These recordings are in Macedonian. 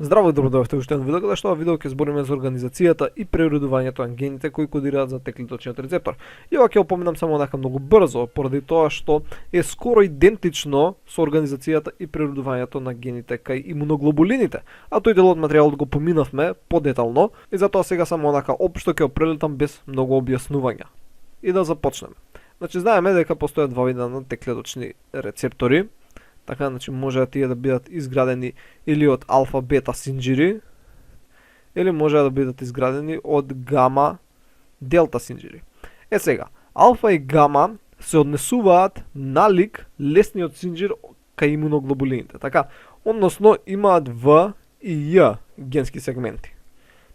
Здраво и добродојавте уште едно видео, каде што видео ќе збориме за организацијата и преуредувањето на гените кои кодираат за Т-клеточниот рецептор. И ова ќе опоменам само онака многу брзо, поради тоа што е скоро идентично со организацијата и преуредувањето на гените кај имуноглобулините. А тој дел од материјалот го поминавме подетално и затоа сега само онака општо ќе прелетам без многу објаснувања. И да започнеме. Значи знаеме дека постојат два вида на Т-клеточни рецептори. Така, значи може тие да бидат изградени или од алфа-бета синџири, или може да бидат изградени од гама-делта синџири. Е сега, алфа и гама се однесуваат налик лесниот синџир кај имуноглобулините. Така, односно имаат В и Ј генски сегменти.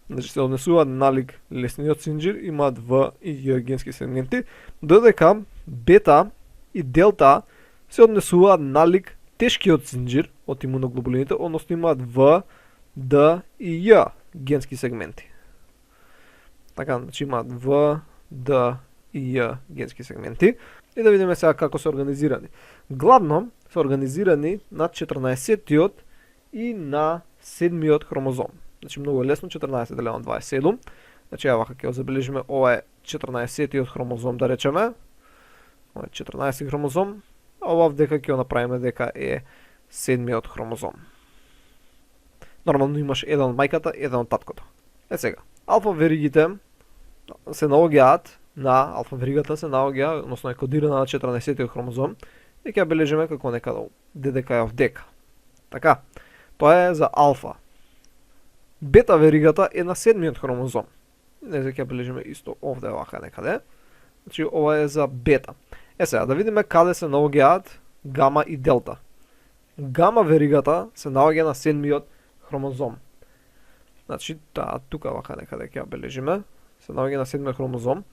Значи се однесуваат налик лесниот синџир, имаат В и Ј генски сегменти, додека бета и делта се однесуваат налик тешкиот синџир од имуноглобулините, односно имаат В, Д и Ј генски сегменти. Така, значи имаат В, Д и Ј генски сегменти. И да видиме сега како се организирани. Главно се организирани на 14-тиот и на 7-миот хромозом. Значи многу е лесно, 14 делено на 27. Значи ја вака ќе забележиме, ова е 14-тиот хромозом да речеме. Ова е 14 хромозом. А ова дека ќе го направиме дека е 7-миот хромозом. Нормално имаш еден од мајката, еден од таткото. Е сега, алфа веригите се наоѓаат на алфа веригата се наоѓа, односно е кодирана на 14-тиот хромозом и ќе бележиме како некаде ДДК of дека. Така, тоа е за алфа. Бета веригата е на 7-миот хромозом. Не ќе бележиме исто овде вака некаде. Значи ова е за бета. Е сега, да видиме каде се наоѓаат гама и делта. Гама веригата се наоѓа на 7-миот хромозом. Значи, тука вака некаде ќе ја бележиме. Се наоѓа на 7-миот хромозом.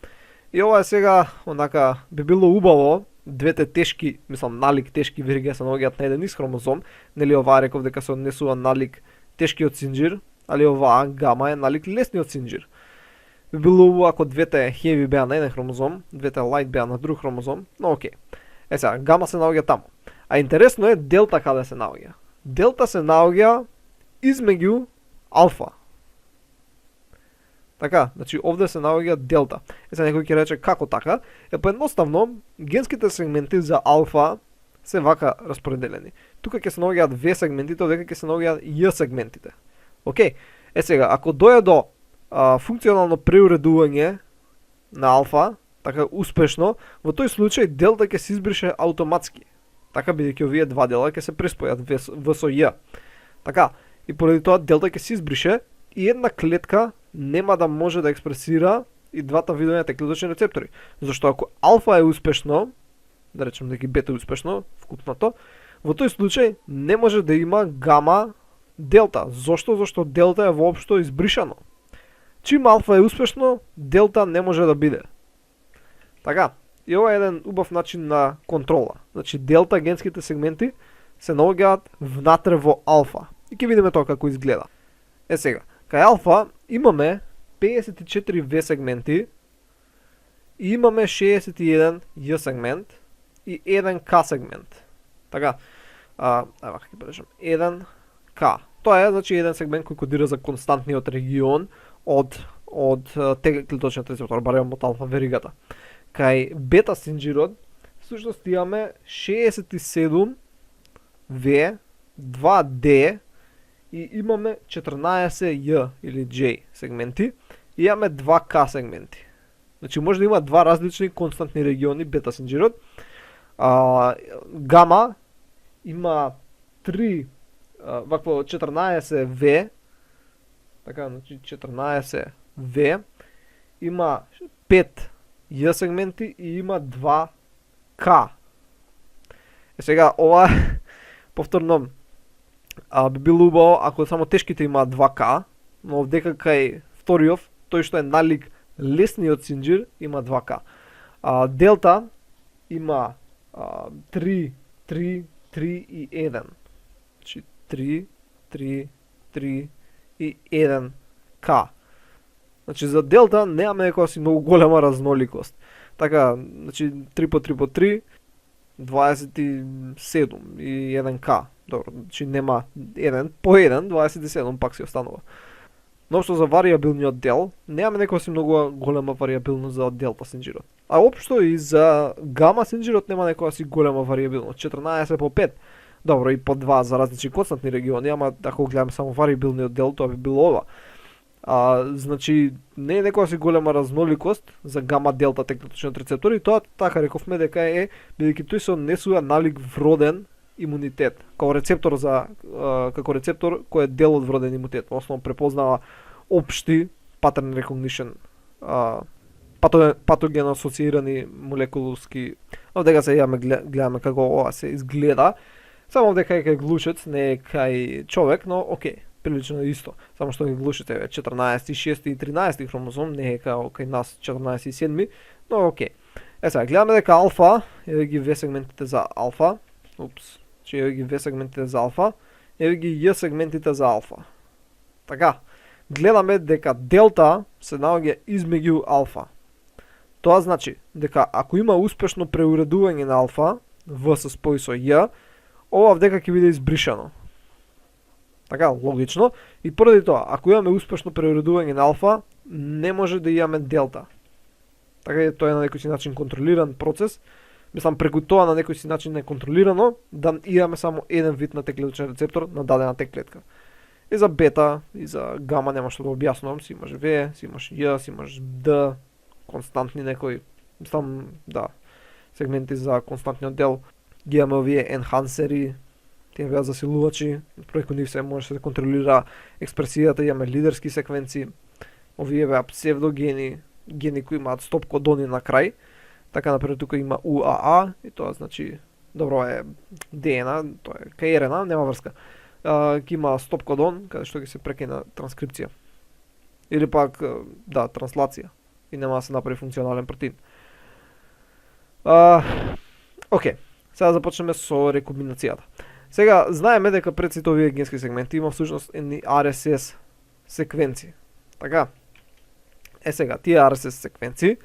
И ова е сега, онака, би било убаво, двете тешки, мислам, налик тешки вериги се наоѓаат на еден ист хромозом. Нели оваа реков дека се однесува налик тешкиот синџир, али оваа гама е налик лесниот синџир. Би било убаво ако двете хеви беа на еден хромозом, двете лайт беа на друг хромозом, но окей. Е сега, гама се наоѓа таму. А интересно е делта каде се наоѓа. Делта се наоѓа измеѓу алфа. Така, значи овде се наоѓа делта. Е сега некој ќе рече како така? Е поедноставно, генските сегменти за алфа се вака распределени. Тука ќе се наоѓаат В сегментите, овдека ќе се наоѓаат Ј сегментите. Окей. Е сега, ако дојде до функционално преуредување на алфа, така успешно, во тој случај делта ќе се избрише автоматски. Така бидејќи овие два дела ќе се преспојат В со Ј. Така, и поради тоа делта ќе се избрише и една клетка нема да може да експресира и двата видови на Т-клеточни рецептори. Зашто ако алфа е успешно, да речем дека бета е успешно, вкупнато, во тој случај не може да има гама делта. Зошто? Зашто делта е воопшто избришано. Чим алфа е успешно, делта не може да биде. Така, и ова е еден убав начин на контрола. Значи, делта генските сегменти се наоѓаат внатре во алфа. И ќе видиме тоа како изгледа. Е сега, кај алфа имаме 54 В сегменти и имаме 61 Ј сегмент и 1 К сегмент. Така, вака ќе бележам, 1 К. Тоа е, значи, еден сегмент кој кодира за константниот регион од Т-клеточниот рецептор, барем од алфа веригата. Кај бета синџирот, всушност имаме 67 В, 2 Д и имаме 14 Ј или J сегменти и имаме 2 К сегменти. Значи може да има два различни константни региони бета синџирот. Гама има 3 вакво 14 В, така, значи 14 В, има 5 Ј сегменти и има 2 К. Е сега, ова повторно би било убаво ако само тешките имаат 2 К, но овдека кај вториот, тој што е налик лесниот синџир, има 2 К. Делта има 3 и 1. Значи 3 и 1 К. Значи за делта немаме некоја си многу голема разноликост. Така, значи 3 по 3 по 3, 27 и 1 К. Добро, значи нема 1 по 1, 27 пак си останува. Но што за варијабилниот дел, немаме некоја си многу голема варијабилност за делта синџирот. А општо и за гама синџирот нема некоја си голема варијабилност, 14 по 5. Добро, и по 2 за различни константни региони, ама ако гледаме само варијабилниот дел, тоа би било ова. Значи, не е некоја си голема разноликост за гама делта тектоничниот рецептор и тоа така рековме дека е бидејќи тој се однесува налик вроден имунитет, како рецептор кој е дел од вроден имунитет, основно препознава општи pattern recognition, патоген асоциирани молекулски. Овдека се гледаме како ова се изгледа. Само овдека е кај глушец, не е кај човек, но окей, прилично исто. Само што кај глушец е 14, 6 и 13 хромозом, не е као кај нас 14 и 7, но окей. Сега, гледаме дека алфа, еве ги V сегментите за алфа. Че еве ги V сегментите за алфа, еве ги J сегментите за алфа. Така, гледаме дека делта се наоѓа измеѓу алфа. Тоа значи дека ако има успешно преуредување на алфа, V се спои со J, ова вдека ќе биде избришано. Така, логично. И поради тоа, ако имаме успешно преуредување на алфа, не може да имаме делта. Така тоа е на некој си начин контролиран процес. Мислам, преку тоа на некој си начин е контролирано да имаме само еден вид на Т-клеточен рецептор на дадена Т-клетка. И за бета, и за гама нема што да објаснувам, си имаш V, си имаш J, си имаш D, константни некои, мислам, да, сегменти за константниот дел. Ги имаме овие енхансери, тие беа засилувачи, преку нив се може да се контролира експресијата, имаме лидерски секвенци, овие беа псевдогени, гени кои имаат стоп кодони на крај. Така, например, тука има UAA, и тоа значи, добро е ДНА, тоа е КРНА, нема врска. Ки има стоп кодон, каде што ќе се прекина транскрипција. Или пак, да, транслација. И нема да се направи функционален протеин. Окей, сега започнеме со рекомбинацијата. Сега, знаеме дека пред сите овие генски сегменти има всушност едни RSS секвенци. Така, сега, тие RSS секвенци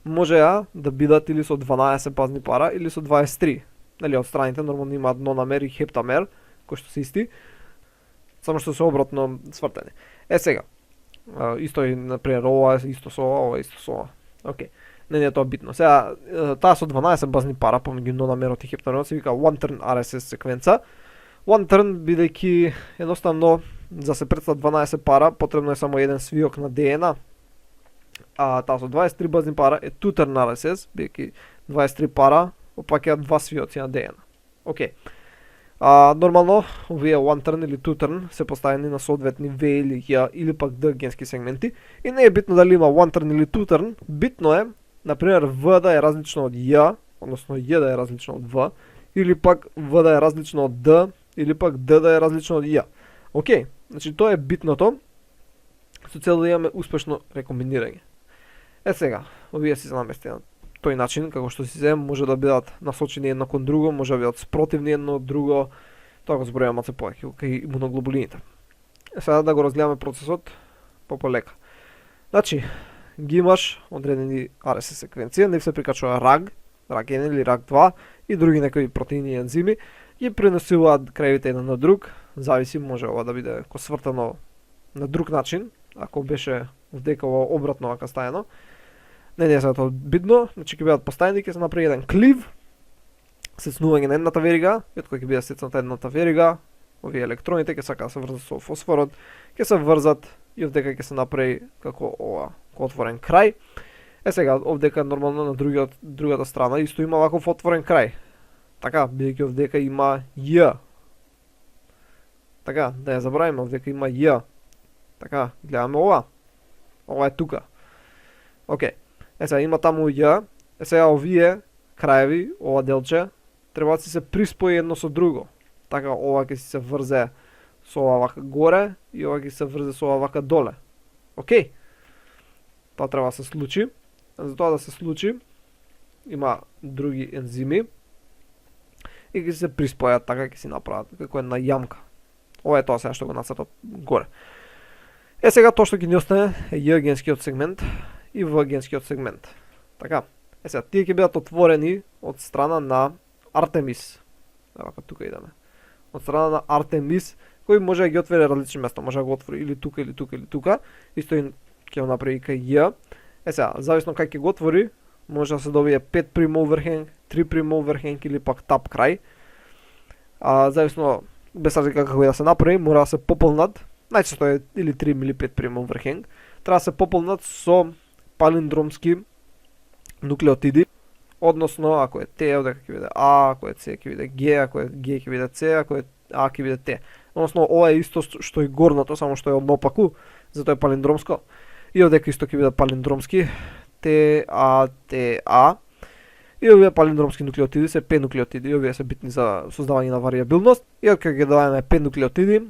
можеа да бидат или со 12 базни пара или со 23. Нели, од страните нормално имаат нономер и хептамер, кои што се исти, само што се обратно свртени. Сега, исто и, например, ова е исто со ова, исто со ова. Окей, не е тоа битно. Сега, таа со 12 базни пара, помеѓу нономерот и хептамерот, се вика one turn RSS секвенца. One turn, бидејќи едноставно, за се представат 12 пара, потребно е само еден свиок на ДНА, а таа со 23 базни пара е two turn RSS, бидејќи 23 пара опаќаат два свиоци на ДНА. Окей. Нормално, овие one turn или two turn се поставени на соодветни V или J или пак D генски сегменти и не е битно дали има one turn или two turn, битно е, например, V да е различно од J, односно J да е различно од V, или пак V да е различно од D, или пак D да е различно од J. Окей, значи тоа е битното, со цел да имаме успешно рекомбинирање. Сега, овие си се наместени на тој начин, како што си се може да бидат насочени едно кон друго, може да бидат спротивни едно од друго, тоа го зборуваме малце повеќе кај имуноглобулините. Сега да го разгледаме процесот полека. Значи, ги имаш одредени RSS секвенција, нив се прикачува RAG, RAG1 или RAG2 и други некои протеини и ензими, ги пренесуваат крајовите еден на друг, зависи, може ова да биде свртано на друг начин, ако беше вдека ова обратно ака стаено. Не е тоа битно, значи ќе бидат поставени, ќе се направи еден клив, сецнување на едната верига, и од кој ќе биде сецната едната верига, овие електроните ќе сака да се врзат со фосфорот, ќе се врзат и овдека ќе се направи како ова, отворен крај. Сега, овдека нормално на другата страна исто има ваков отворен крај. Така, бидејќи овдека има J. Така, да ја забравиме, овдека има J. Така, гледаме ова. Ова е тука. Окей. Сега има таму J. Сега овие краеви, ова делче, треба да се приспои едно со друго. Така, ова ќе се врзе со ова вака горе и ова ќе се врзе со ова вака доле. Окей. Тоа треба да се случи. За тоа да се случи, има други ензими и ќе се приспојат, така ќе си направат како една јамка. Ова е тоа сега што го нацртав горе. Сега тоа што ќе ни остане е J генскиот сегмент и V генскиот сегмент. Така. Сега тие ќе бидат отворени од страна на Артемис. Ева тука идеме. од страна на Артемис, кој може да ги отвори различни места, може да го отвори или тука, или тука, или тука, исто и ќе го направи кај J. Сега, зависно кај ќе го отвори, може да се добие 5 прим overhang, 3 прим overhang или пак тап крај. Зависно без разлика како да се направи, мора да се пополнат, најчесто е или 3 или 5 прим overhang, треба да се пополнат со палиндромски нуклеотиди, односно ако е Т, одека ќе биде А, ако е С ќе биде Г, ако е Г ќе биде С, ако е А ќе биде Т. Односно ова е исто што и горното, само што е однопаку, затоа е палиндромско. И овдека исто ќе биде палиндромски Т, А, Т, А. И овие палиндромски нуклеотиди се П нуклеотиди, овие се битни за создавање на вариабилност. И од кога ќе додадеме П нуклеотиди,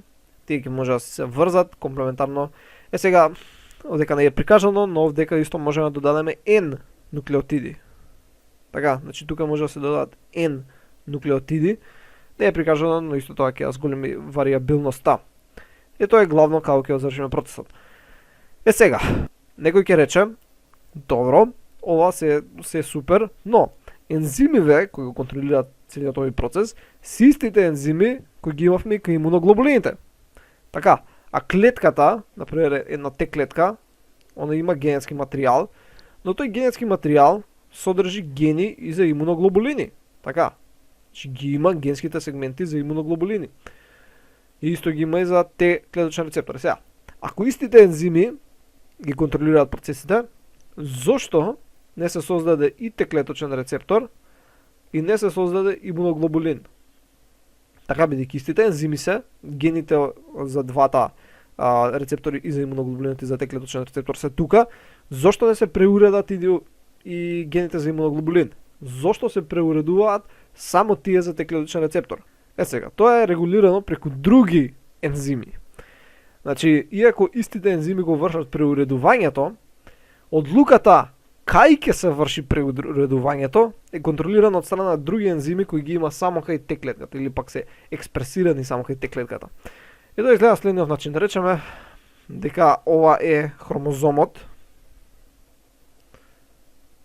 тие ќе може да се врзат комплементарно. Сега, овдека не е прикажано, но овдека исто можеме да додадеме N нуклеотиди. Така, значи тука може да се додадат N нуклеотиди. Не е прикажано, но исто тоа ќе ја зголеми вариабилноста. И тоа е главно како ќе завршиме процесот. Сега, некој ќе рече, добро, ова се супер, но ензимиве кои го контролираат целиот овој процес, се истите ензими кои ги имавме кај имуноглобулините. Така, а клетката, например една Т клетка, она има генетски материјал, но тој генетски материјал содржи гени и за имуноглобулини. Така, че ги има генските сегменти за имуноглобулини. И исто ги има и за Т клеточен рецептор. Сега, ако истите ензими ги контролираат процесите, зошто не се создаде и Т клеточен рецептор и не се создаде имуноглобулин? Така, бидејќи истите ензими се, гените за двата рецептори и за имуноглобулините и за Т клеточен рецептор се тука, зошто не се преуредат и гените за имуноглобулин? Зошто се преуредуваат само тие за Т клеточен рецептор? Сега, тоа е регулирано преку други ензими. Значи, иако истите ензими го вршат преуредувањето, одлуката кај ќе се врши преуредувањето е контролирано од страна на други ензими кои ги има само кај Т клетката или пак се експресирани само кај Т клетката. И тоа изгледа следниот начин. Да речеме дека ова е хромозомот.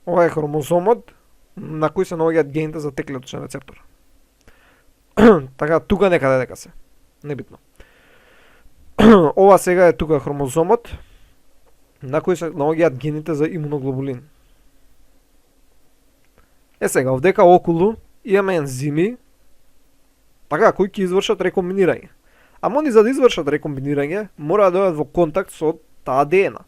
Ова е хромозомот на кој се наоѓаат гените за Т клеточен рецептор. Така, тука некаде дека се. Небитно. Ова сега е тука хромозомот на кој се наоѓаат гените за имуноглобулин. Сега, овдека околу имаме ензими, така, кои ќе извршат рекомбинирање. Ама они за да извршат рекомбинирање, мора да дојдат во контакт со таа ДНА.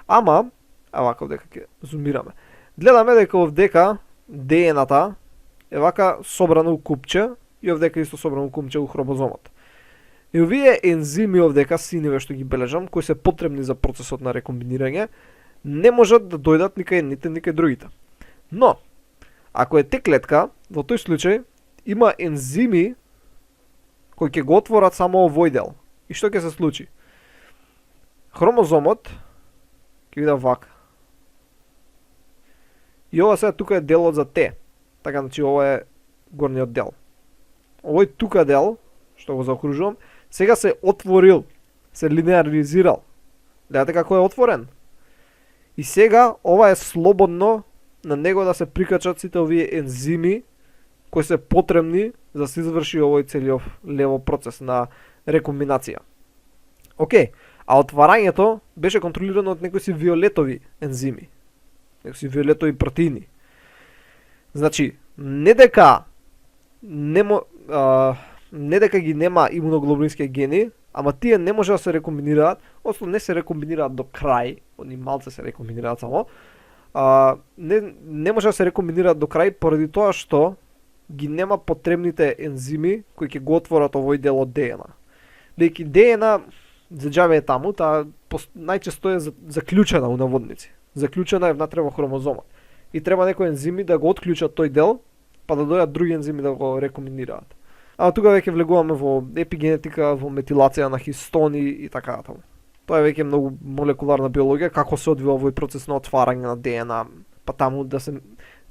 Ама, вака овдека ќе зумираме. Гледаме дека овдека ДНА-та е вака собрано у купче и овдека исто собрано у купче у хромозомот. И овие ензими овдека, синиве што ги бележам, кои се потребни за процесот на рекомбинирање, не можат да дојдат никај едните, никај другите. Но, ако е Т клетка, во тој случај има ензими кои ќе го отворат само овој дел. И што ќе се случи? Хромозомот ќе биде вака. И ова сега тука е делот за Т. Така, значи ова е горниот дел. Овој тука дел, што го заокружувам, сега се отворил, се линеаризирал. Гледате како е отворен. И сега ова е слободно на него да се прикачат сите овие ензими кои се потребни за да се изврши овој целиот лево процес на рекомбинација. Океј, а отварањето беше контролирано од некои си виолетови ензими. Некои си виолетови протеини. Значи, не дека ги нема имуноглобулински гени, ама тие не може да се рекомбинираат, односно не се рекомбинираат до крај, они малце се рекомбинираат само, не може да се рекомбинираат до крај поради тоа што ги нема потребните ензими кои ќе го отворат овој дел од ДНА. Бидејќи ДНА за џабе е таму, таа најчесто е заклучена у наводници. Заклучена е внатре во хромозомот. И треба некои ензими да го отклучат тој дел, па да дојдат други ензими да го рекомбинираат. А тука веќе влегуваме во епигенетика, во метилација на хистони и така натаму. Тоа е веќе многу молекуларна биологија, како се одвива овој процес на отварање на ДНА, па таму да се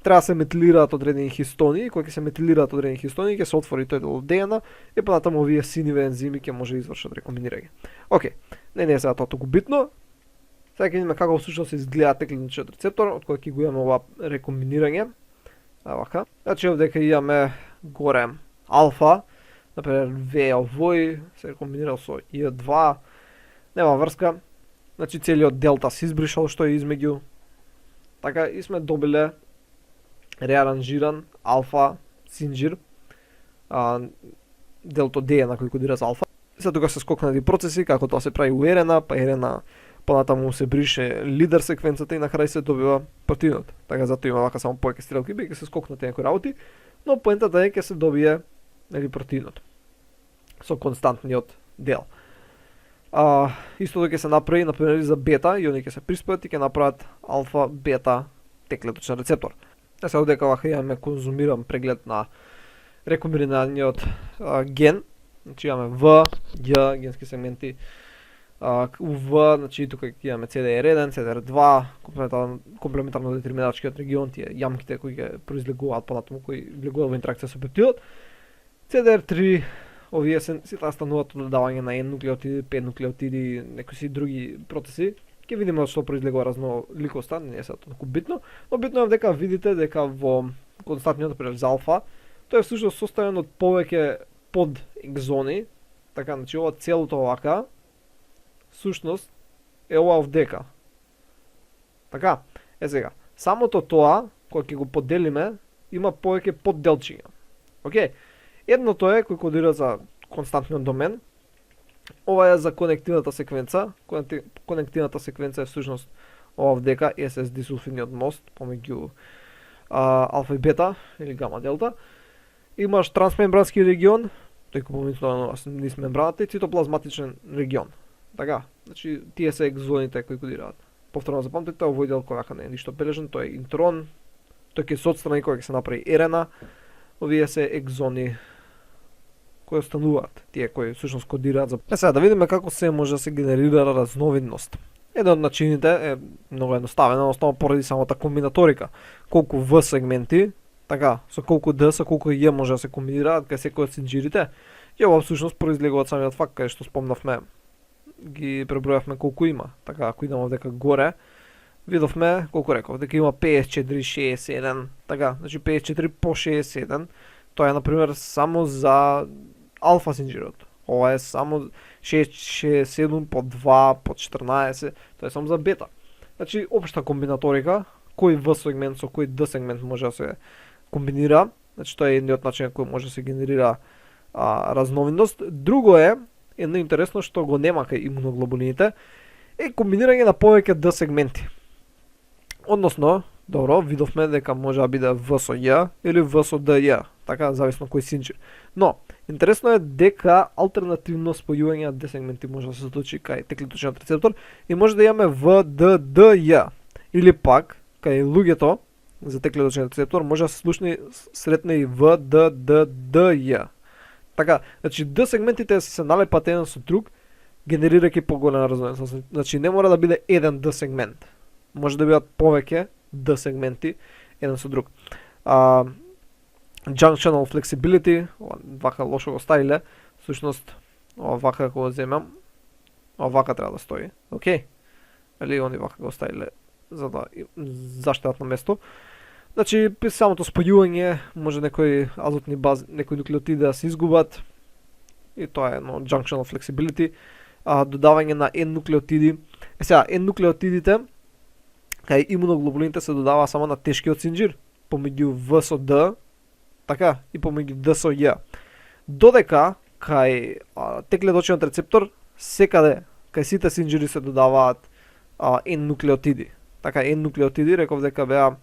треба да се метилираат одредени хистони, кои ќе се метилираат одредени хистони, ќе се отвори тој дел од ДНА и па натаму овие синиве ензими ќе може да извршат рекомбинирање. Океј, не е сега тоа толку битно. Сега ќе видиме како всушност изгледа Т клеточен рецептор, од кој ќе го имаме ова рекомбинирање. Вака. Значи овдека имаме горе алфа, например V овој се комбинирал со I2, нема врска, значи целиот делта се избришал што е измеѓу. Така и сме добиле реаранжиран алфа синџир, делто D на кој кодира за алфа. Сега тука се скокнати процеси, како тоа се прави у ерена, па ерена понатаму се брише лидер секвенцата и на крај се добива противнот. Така затоа има вака само повеќе стрелки, бидејќи се скокнати некои работи, но поентата е ќе се добие нели противнот со константниот дел. Истото ќе се направи например и за бета, и они ќе се приспојат и ќе направат алфа бета теклеточен рецептор. Сега одека вака имаме конзумиран преглед на рекомбинираниот ген. Значи имаме В, Ј, генски сегменти, у В, значи тука имаме CDR1, CDR2, комплементарно детерминатичкиот регион, тие јамките кои ќе произлегуваат понатаму, кои влегуваат во интеракција со пептидот. CDR3, овие се стануваат од додавање на N нуклеотиди, P нуклеотиди, некои си други процеси. Ќе видиме што произлегува разноликоста, не е сега толку битно, но битно е дека видите дека во константниот например за алфа, тој е всушност составен од повеќе под екзони, така, значи ова целото овака, всушност е ова овдека. Така, сега, самото тоа, кога ќе го поделиме, има повеќе подделчиња. Океј, едното е кој кодира за константниот домен, ова е за конективната секвенца, конективната секвенца е всушност ова овдека, SSD сулфидниот мост, помеѓу алфа и бета, или гама делта. Имаш трансмембрански регион, тој помислено низ мембраната и цитоплазматичен регион. Така, значи тие се екзоните кои кодираат. Повторно запамтете, овој дел кој вака не е ништо бележен, тој е интрон, тој ќе се отстрани кога ќе се направи ерена. Овие се екзони кои остануваат, тие кои всушност кодираат за. Сега да видиме како се може да се генерира разновидност. Еден од начините е многу едноставен, односно поради самата комбинаторика. Колку В сегменти, така, со колку D, со колку J може да се комбинираат кај секој од синџирите, и ова всушност произлегува од самиот факт кај што спомнавме, ги пребројавме колку има. Така, ако идеме дека горе, видовме колку реков, дека има 54, 61, така, значи 54 по 61, тоа е например само за алфа синџирот. Ова е само 67 по 2 по 14, тоа е само за бета. Значи општа комбинаторика, кој В сегмент со кој D сегмент може да се комбинира, значи тоа е едниот начин кој може да се генерира разновидност. Друго е, едно интересно што го нема кај имуноглобулините, е комбинирање на повеќе D сегменти. Односно, добро, видовме дека може да биде В со Ј или В со ДЈ, така зависно кој синџир. Но, интересно е дека алтернативно спојување на D сегменти може да се случи кај теклеточниот рецептор и може да имаме В, Д, ДЈ. Или пак, кај луѓето за теклеточниот рецептор може да се случи сретне и В, Д, Д, ДЈ. Така, значи D сегментите се налепат еден со друг, генерирајќи поголема разновидност. Значи не мора да биде еден D сегмент. Може да бидат повеќе D сегменти еден со друг. Junctional flexibility, вака лошо го ставиле, всушност ова вака ако го земам, ова вака треба да стои. Океј? Или они вака го ставиле за да заштедат на место. Значи, при самото спојување може некои азотни бази, некои нуклеотиди да се изгубат и тоа е едно junctional flexibility. Додавање на N нуклеотиди. Сега, N нуклеотидите кај имуноглобулините се додава само на тешкиот синџир, помеѓу В со Д, така, и помеѓу Д со Ј. Додека кај теклеточниот рецептор секаде кај сите синџири се додаваат N нуклеотиди. Така, N нуклеотиди реков дека беа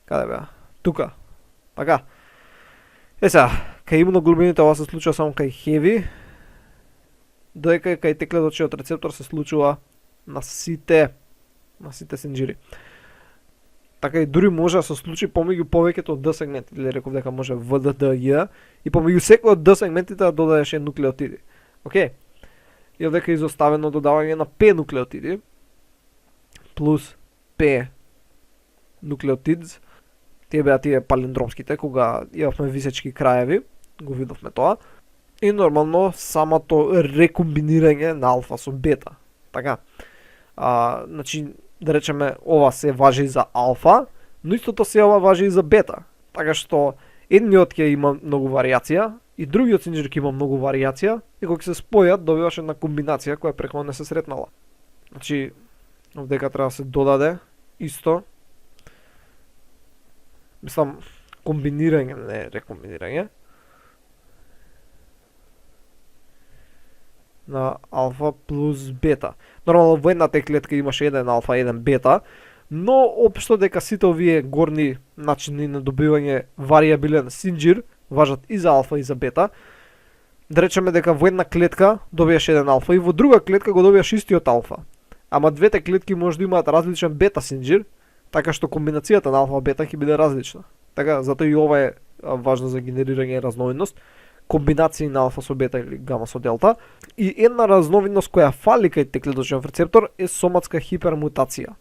каде беа? Тука. Така. Сега, кај имуноглобулините ова се случува само кај хеви, додека кај теклеточниот рецептор се случува на сите синџири. Така и дури може да се случи помеѓу повеќето од D сегменти, или реков дека може В, Д, Д, Ј, и помеѓу секој од D сегментите да додадеш нуклеотиди. Океј? И дека изоставено додавање на P нуклеотиди плюс P нуклеотидс. Тие беа тие палиндромските, кога имавме висечки краеви, го видовме тоа. И нормално самото рекомбинирање на алфа со бета. Така. Значи, да речеме, ова се важи за алфа, но истото се ова важи и за бета. Така што едниот ќе има многу варијација, и другиот синџир ќе има многу варијација и кога ќе се спојат добиваш една комбинација која претходно не се сретнала. Значи, овдека треба да се додаде исто, мислам, комбинирање, не рекомбинирање, на алфа плюс бета. Нормално во едната клетка имаше еден алфа, еден бета, но општо дека сите овие горни начини на добивање варијабилен синџир важат и за алфа и за бета. Да речеме дека во една клетка добиеш еден алфа и во друга клетка го добиеш истиот алфа. Ама двете клетки може да имаат различен бета синџир, така што комбинацијата на алфа бета ќе биде различна. Така, затоа и ова е важно за генерирање разновидност, комбинации на алфа со бета или гама со делта. И една разновидност која фали кај теклеточниот рецептор е соматска хипермутација.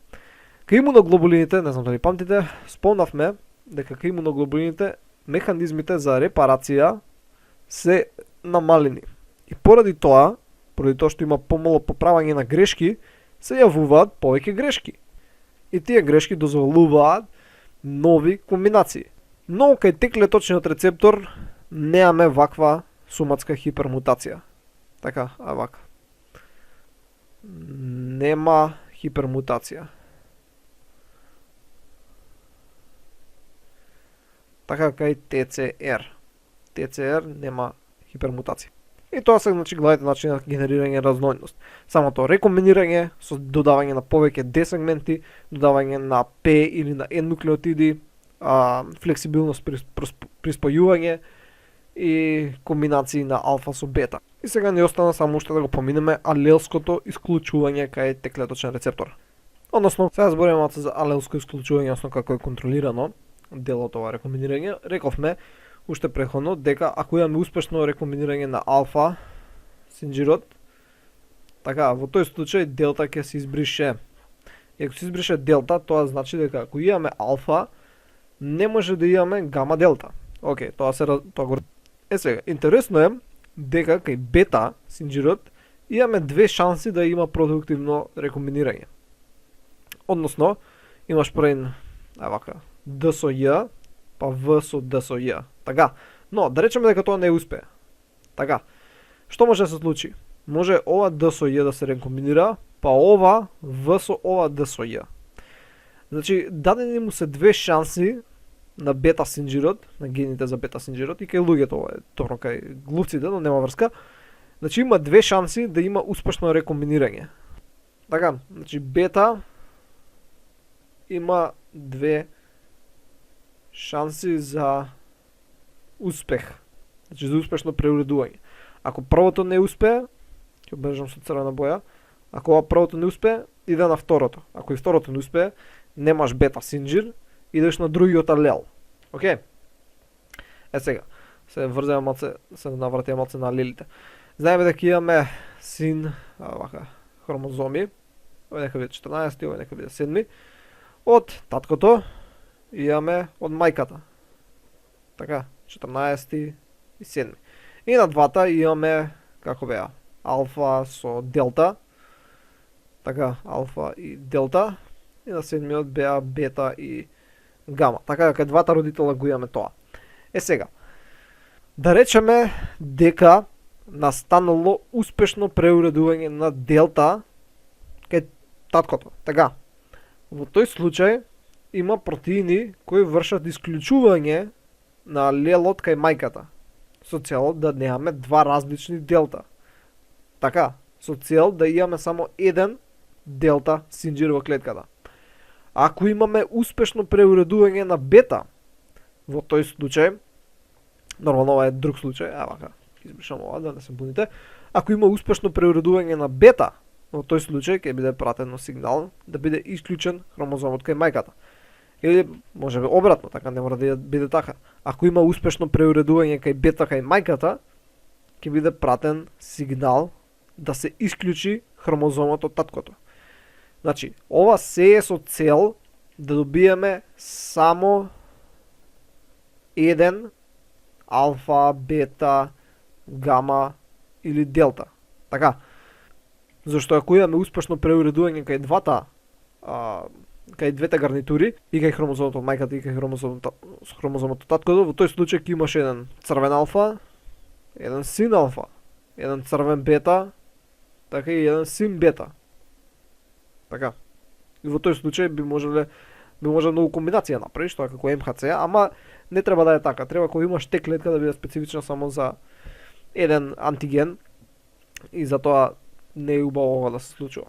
Кај имуноглобулините, не знам дали памтите, спомнавме дека кај имуноглобулините механизмите за репарација се намалени. И поради тоа што има помало поправање на грешки, се јавуваат повеќе грешки. И тие грешки дозволуваат нови комбинации. Но кај теклеточниот рецептор немаме ваква соматска хипермутација. Така, вака. Нема хипермутација. Така кај ТЦР. ТЦР нема хипермутација. И тоа се значи главните начини на генерирање разновидност. Самото рекомбинирање со додавање на повеќе D сегменти, додавање на P или на N нуклеотиди, флексибилност при спојување и комбинации на алфа со бета. И сега ни остана само уште да го поминеме алелското исклучување кај теклеточен рецептор. Односно, сега збориме за алелско исклучување, односно како е контролирано делот ова рекомбинирање. Рековме уште претходно дека ако имаме успешно рекомбинирање на алфа синџирот, така, во тој случај делта ќе се избрише. И ако се избрише делта, тоа значи дека ако имаме алфа, не може да имаме гама делта. Океј, тоа го... сега, интересно е дека кај бета синџирот имаме две шанси да има продуктивно рекомбинирање. Односно, имаш прен, вака, D со J, па V со D со J. Така, но да речеме дека тоа не успее. Така, што може да се случи? Може ова D со J да се рекомбинира, па ова V со ова D со J. Значи, дадени му се две шанси на бета синџирот, на гените за бета синџирот, и кај луѓето ова е точно кај глувците, но нема врска. Значи има две шанси да има успешно рекомбинирање. Така, значи бета има две шанси за успех. Значи за успешно преуредување. Ако првото не успее, ќе обрежам со црвена боја. Ако ова првото не успее, иде на второто. Ако и второто не успее, немаш бета синџир, идеш на другиот алел. Океј? Сега, се врземе малце, се навратиме малце на алелите. Знаеме дека имаме син, вака, хромозоми, овој нека биде 14, овој нека биде 7, од таткото, имаме од мајката. Така, 14 и 7. И на двата имаме, како беа, алфа со делта. Така, алфа и делта. И на 7-миот беа бета и гама. Така, кај двата родитела го имаме тоа. Сега, да речеме дека настанало успешно преуредување на делта кај таткото. Така, во тој случај има протеини кои вршат исклучување на алелот кај мајката, со цел да немаме два различни делта. Така, со цел да имаме само еден делта синџир во клетката. Ако имаме успешно преуредување на бета, во тој случај, нормално ова е друг случај, вака, избришам ова да не се буните. Ако има успешно преуредување на бета, во тој случај ќе биде пратено сигнал да биде исклучен хромозомот кај мајката. Или може би обратно, така не мора да биде така. Ако има успешно преуредување кај бета кај мајката, ќе биде пратен сигнал да се исклучи хромозомот од таткото. Значи, ова се е со цел да добиеме само еден алфа, бета, гама или делта. Така. Зашто ако имаме успешно преуредување кај кај двете гарнитури, и кај хромозомот од мајката и кај хромозомот од таткото, во тој случај ќе имаш еден црвен алфа еден син алфа, еден црвен бета, така и еден син бета. Така. И во тој случај би можеле многу комбинација направиш, тоа како МХЦ, ама не треба да е така. Треба кога имаш те клетка да биде специфична само за еден антиген и затоа не е убаво ова да се случува.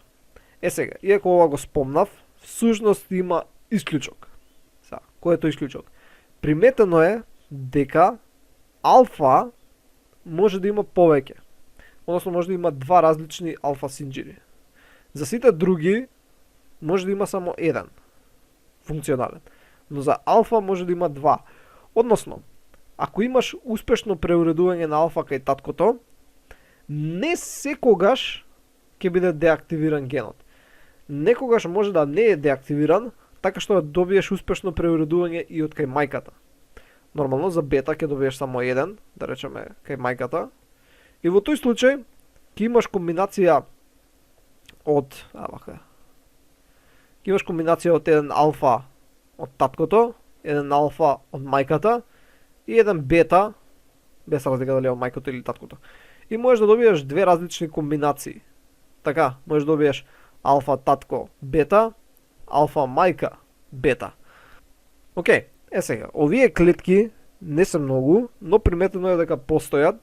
Сега, иако ова го спомнав, всушност има исклучок. Кој е тој исклучок? Приметено е дека алфа може да има повеќе. Односно може да има два различни алфа синџири. За сите други може да има само еден функционален. Но за алфа може да има два. Односно, ако имаш успешно преуредување на алфа кај таткото, не секогаш ќе биде деактивиран генот. Некогаш може да не е деактивиран, така што да добиеш успешно преуредување и од кај мајката. Нормално за бета ќе добиеш само еден, да речеме кај мајката. И во тој случај ќе имаш комбинација од ќе имаш комбинација од еден алфа од таткото, еден алфа од мајката и еден бета, без разлика дали од мајкото или таткото. И можеш да добиеш две различни комбинации. Така, можеш да добиеш алфа татко бета, алфа мајка бета. Океј, сега, овие клетки не се многу, но приметено е дека постојат.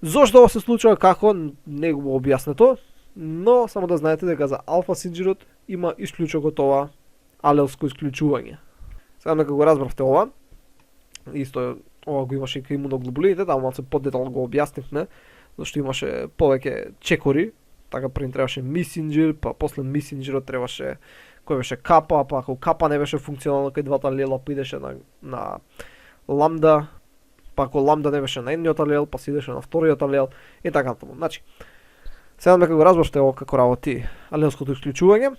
Зошто ова се случува, како, не го објаснето, но само да знаете дека за алфа синџирот има исклучок од ова алелско исклучување. Сега нека го разбравте ова, исто ова го имаше и кај имуноглобулините, таму малце подетално го објаснивме, зашто имаше повеќе чекори, така пред требаше мисинџир, па после мисинџирот требаше кој беше капа, па ако капа не беше функционално кај двата алела, па идеше на ламда, па ако ламда не беше на едниот алел, па се идеше на вториот алел и така натаму. Значи, сега нека го разбавте ово како работи алелското исклучување.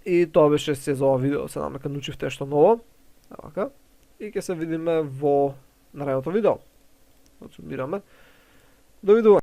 И тоа беше се за ова видео, се нека научивте нешто ново. Така. И ќе се видиме во наредното видео. Значи, довидување.